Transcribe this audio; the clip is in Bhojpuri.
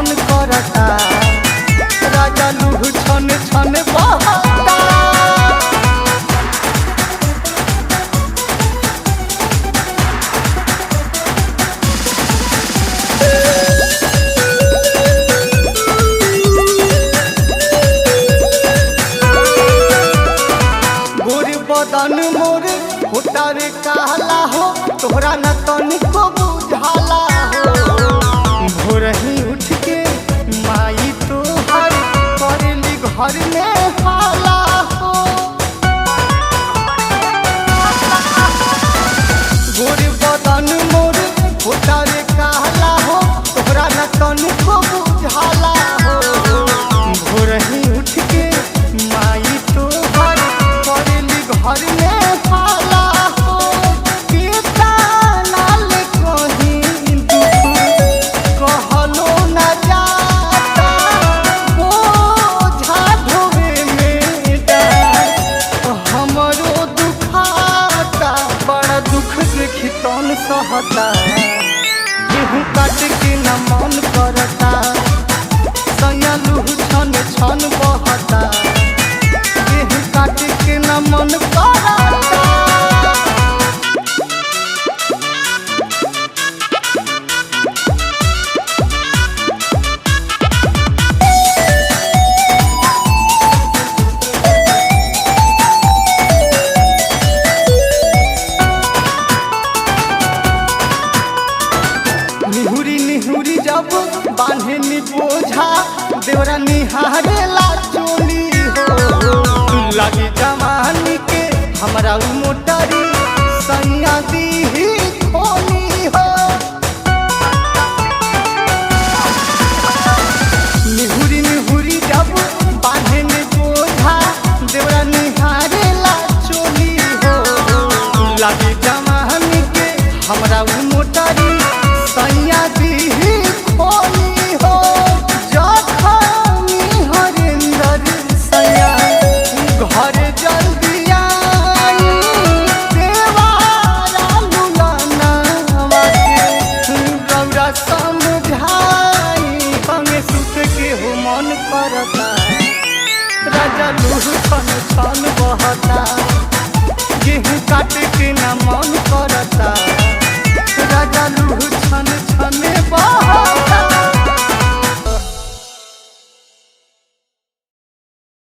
मन करता राजा लूह छन छन बहता। बदन मोर होटार कहला हो तोहरा न तनिको बुझाला हो। भोरही उठ के माई तोहर करेली घर में हाला हो। गोर बदन मोर होटार कहला हो तोहरा न तनिको बुझाला हो। भोरही उठ के माई तोहर करेली घर में हाला हो। पिता नाल कहीं दुख कहलो न जाता बोझा ढोवे में डार हमरो दुखाता। बड़ा दुख देखी तन सहता गेहूँ काट के न मन करता। सैया लूह छन छन बहता गेहूँ काट के न मन करता। निहुरी निहुरी जब बांधे नि बोझा देवरा निहारे ला चोली हो। लगी जवानी के हमरा उ मोटरी सैया दी खोली हो। निहुरी निहुरी जब बांधे नि बोझा देवरा निहारे ला चोली हो। लगी जवानी के हमरा उ मोटरी सैया दी खोली